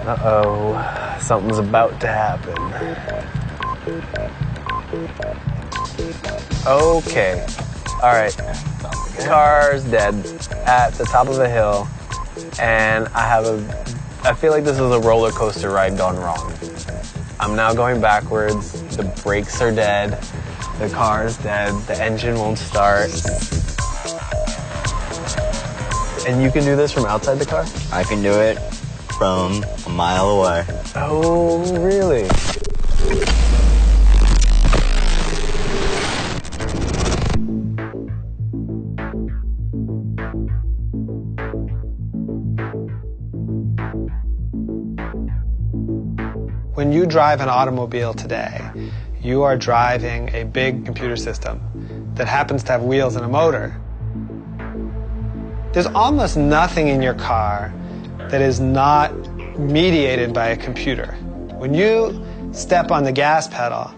Uh-oh, something's about to happen. Okay, all right. Car's dead at the top of a hill, and I feel like this is a roller coaster ride gone wrong. I'm now going backwards, the brakes are dead, the car is dead, the engine won't start. And you can do this from outside the car? I can do it from a mile away. Oh, really? When you drive an automobile today, you are driving a big computer system that happens to have wheels and a motor. There's almost nothing in your car that is not mediated by a computer. When you step on the gas pedal,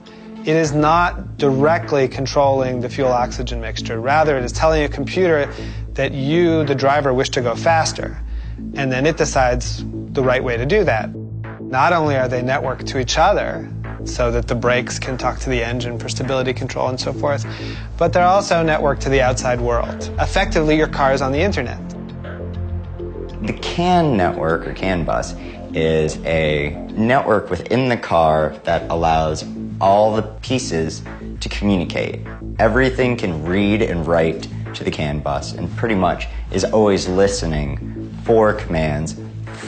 it is not directly controlling the fuel-oxygen mixture. Rather, it is telling a computer that you, the driver, wish to go faster, and then it decides the right way to do that. Not only are they networked to each other, so that the brakes can talk to the engine for stability control and so forth, but they're also networked to the outside world. Effectively, your car is on the internet. The CAN network, or CAN bus, is a network within the car that allows all the pieces to communicate. Everything can read and write to the CAN bus, and pretty much is always listening for commands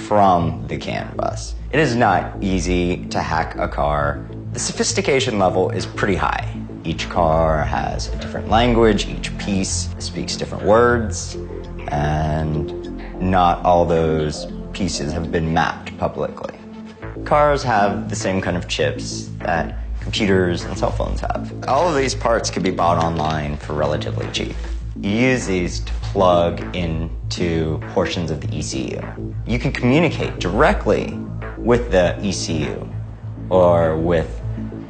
from the CAN bus. It is not easy to hack a car. The sophistication level is pretty high. Each car has a different language, each piece speaks different words, and not all those pieces have been mapped publicly. Cars have the same kind of chips that computers and cell phones have. All of these parts can be bought online for relatively cheap. You use these to plug into portions of the ECU. You can communicate directly with the ECU or with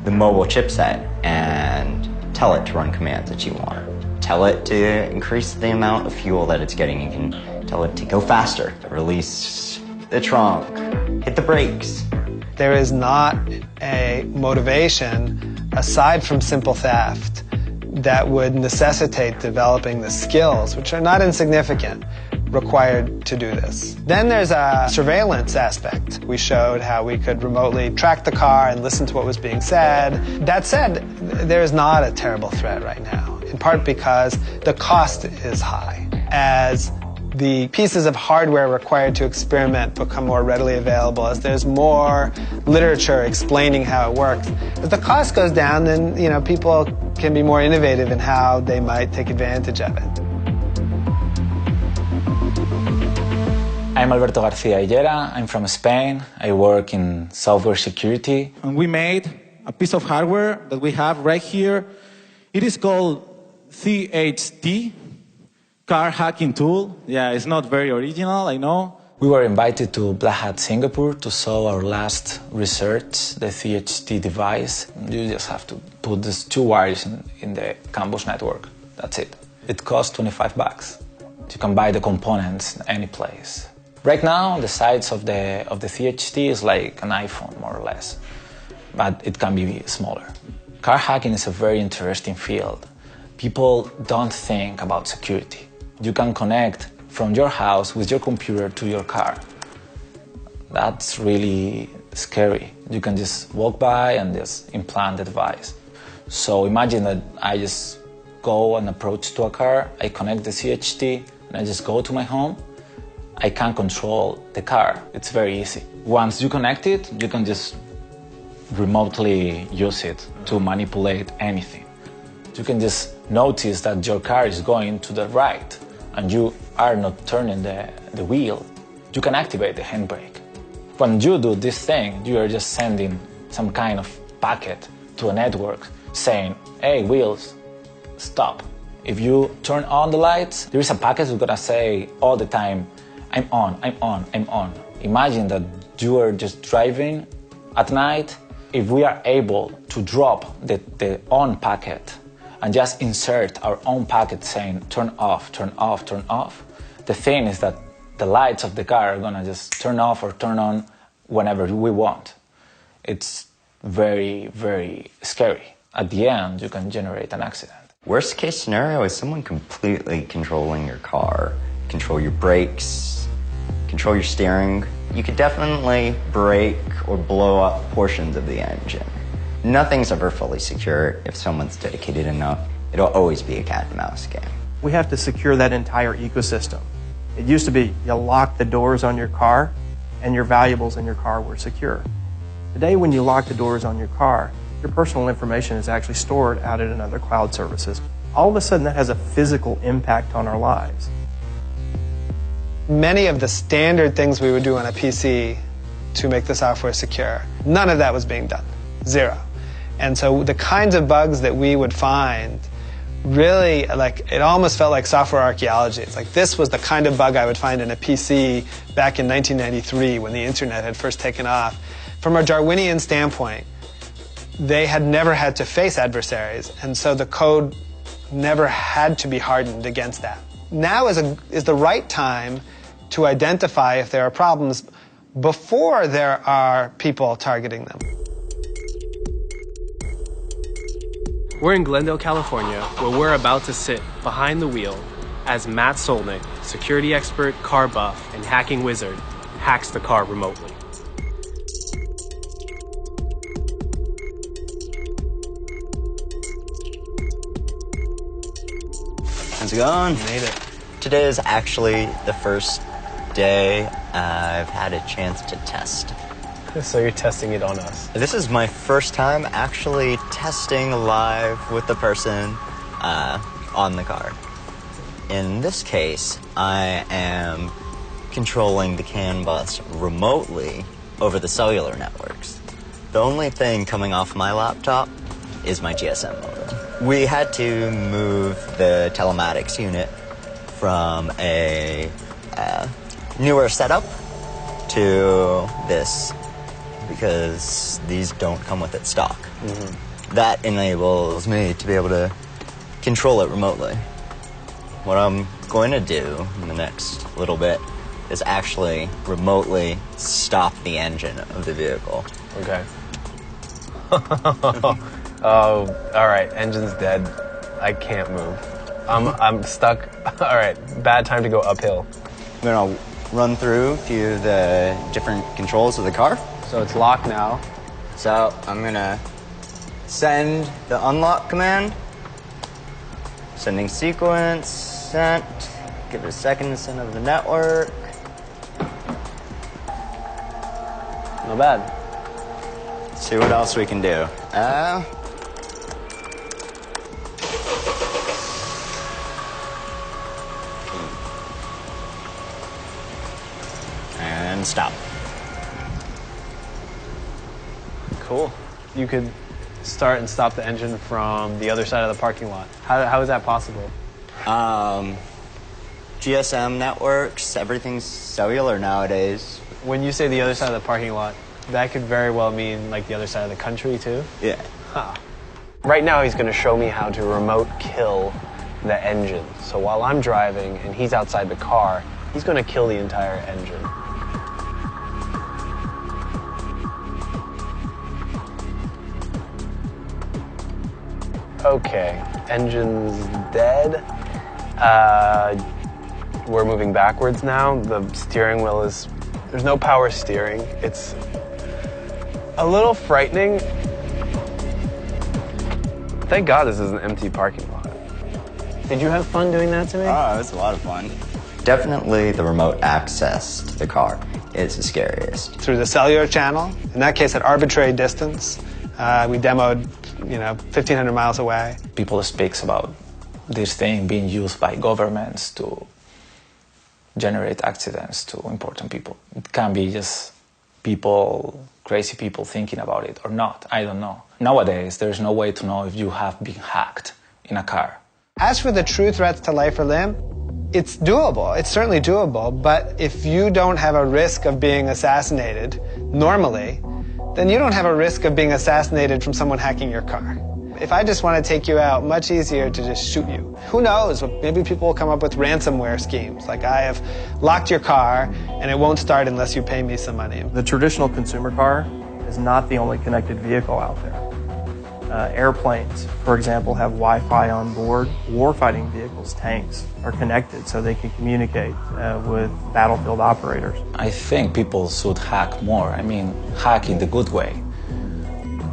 the mobile chipset and tell it to run commands that you want. Tell it to increase the amount of fuel that it's getting. You can tell it to go faster, release the trunk, hit the brakes. There is not a motivation, aside from simple theft, that would necessitate developing the skills, which are not insignificant, required to do this. Then there's a surveillance aspect. We showed how we could remotely track the car and listen to what was being said. That said, there is not a terrible threat right now, in part because the cost is high. As the pieces of hardware required to experiment become more readily available, as there's more literature explaining how it works, as the cost goes down, then people can be more innovative in how they might take advantage of it. I'm Alberto García Higuera. I'm from Spain. I work in software security. And we made a piece of hardware that we have right here. It is called CHT, car hacking tool. Yeah, it's not very original, I know. We were invited to Black Hat, Singapore to show our last research, the CHT device. You just have to put these two wires in the campus network. That's it. It costs $25. You can buy the components in any place. Right now, the size of the CHT is like an iPhone, more or less, but it can be smaller. Car hacking is a very interesting field. People don't think about security. You can connect from your house with your computer to your car. That's really scary. You can just walk by and just implant the device. So imagine that I just go and approach to a car, I connect the CHT, and I just go to my home. I can control the car. It's very easy. Once you connect it, you can just remotely use it to manipulate anything. You can just notice that your car is going to the right and you are not turning the wheel. You can activate the handbrake. When you do this thing, you are just sending some kind of packet to a network saying, hey, wheels, stop. If you turn on the lights, there is a packet that's gonna say all the time, I'm on, I'm on, I'm on. Imagine that you are just driving at night. If we are able to drop the on packet and just insert our own packet saying turn off, turn off, turn off, The thing is that the lights of the car are gonna just turn off or turn on whenever we want. It's very, very scary. At the end, you can generate an accident. Worst case scenario is someone completely controlling your car, control your brakes, control your steering. You could definitely break or blow up portions of the engine. Nothing's ever fully secure. If someone's dedicated enough, it'll always be a cat and mouse game. We have to secure that entire ecosystem. It used to be you lock the doors on your car and your valuables in your car were secure. Today, when you lock the doors on your car, your personal information is actually stored out in other cloud services. All of a sudden, that has a physical impact on our lives. Many of the standard things we would do on a PC to make the software secure, none of that was being done. Zero. And so the kinds of bugs that we would find really, like, it almost felt like software archaeology. It's like this was the kind of bug I would find in a PC back in 1993 when the internet had first taken off. From a Darwinian standpoint, they had never had to face adversaries, and so the code never had to be hardened against that. Now is the right time to identify if there are problems before there are people targeting them. We're in Glendale, California, where we're about to sit behind the wheel as Matt Solnick, security expert, car buff, and hacking wizard, hacks the car remotely. How's it going? Made it. Today is actually the first day I've had a chance to test. So you're testing it on us. This is my first time actually testing live with the person on the car. In this case, I am controlling the CAN bus remotely over the cellular networks. The only thing coming off my laptop is my GSM modem. We had to move the telematics unit from a newer setup to this because these don't come with it stock. Mm-hmm. That enables me to be able to control it remotely. What I'm going to do in the next little bit is actually remotely stop the engine of the vehicle. Okay. Oh, all right. Engine's dead. I can't move. I'm stuck. All right. Bad time to go uphill. I'm gonna run through a few of the different controls of the car. So it's locked now. So I'm gonna send the unlock command. Sending sequence, sent. Give it a second to send over the network. Not bad. Let's see what else we can do. And stop. Cool. You could start and stop the engine from the other side of the parking lot. How is that possible? GSM networks, everything's cellular nowadays. When you say the other side of the parking lot, that could very well mean like the other side of the country too? Yeah. Huh. Right now he's going to show me how to remote kill the engine. So while I'm driving and he's outside the car, he's going to kill the entire engine. Okay, engine's dead. We're moving backwards now. The steering wheel is, there's no power steering. It's a little frightening. Thank God this is an empty parking lot. Did you have fun doing that to me? Oh, it was a lot of fun. Definitely the remote access to the car is the scariest. Through the cellular channel, in that case at arbitrary distance. We demoed, 1,500 miles away. People speaks about this thing being used by governments to generate accidents to important people. It can be just people, crazy people thinking about it or not. I don't know. Nowadays, there's no way to know if you have been hacked in a car. As for the true threats to life or limb, it's doable. It's certainly doable. But if you don't have a risk of being assassinated normally, then you don't have a risk of being assassinated from someone hacking your car. If I just want to take you out, much easier to just shoot you. Who knows? Maybe people will come up with ransomware schemes. Like, I have locked your car and it won't start unless you pay me some money. The traditional consumer car is not the only connected vehicle out there. Airplanes, for example, have Wi-Fi on board. Warfighting vehicles, tanks, are connected so they can communicate with battlefield operators. I think people should hack more. I mean, hack in the good way.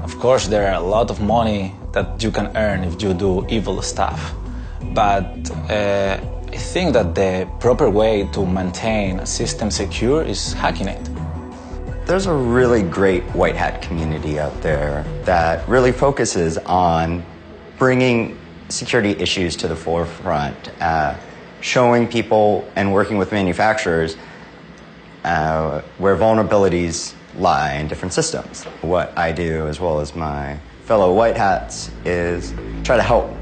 Of course, there are a lot of money that you can earn if you do evil stuff. But I think that the proper way to maintain a system secure is hacking it. There's a really great white hat community out there that really focuses on bringing security issues to the forefront, showing people and working with manufacturers where vulnerabilities lie in different systems. What I do, as well as my fellow white hats, is try to help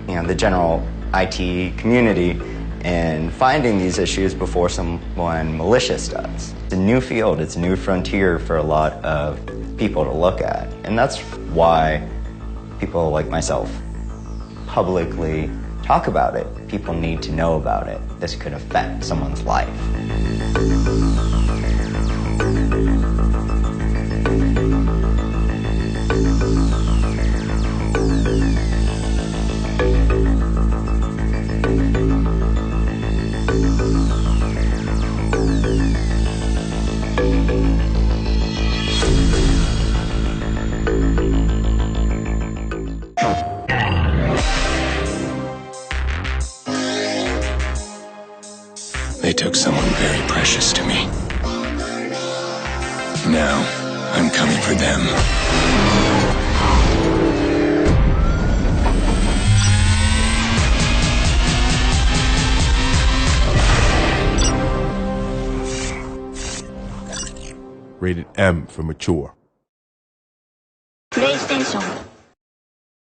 the general IT community in finding these issues before someone malicious does. It's a new field, it's a new frontier for a lot of people to look at. And that's why people like myself publicly talk about it. People need to know about it. This could affect someone's life. They took someone very precious to me. Now, I'm coming for them. Rated M for mature. PlayStation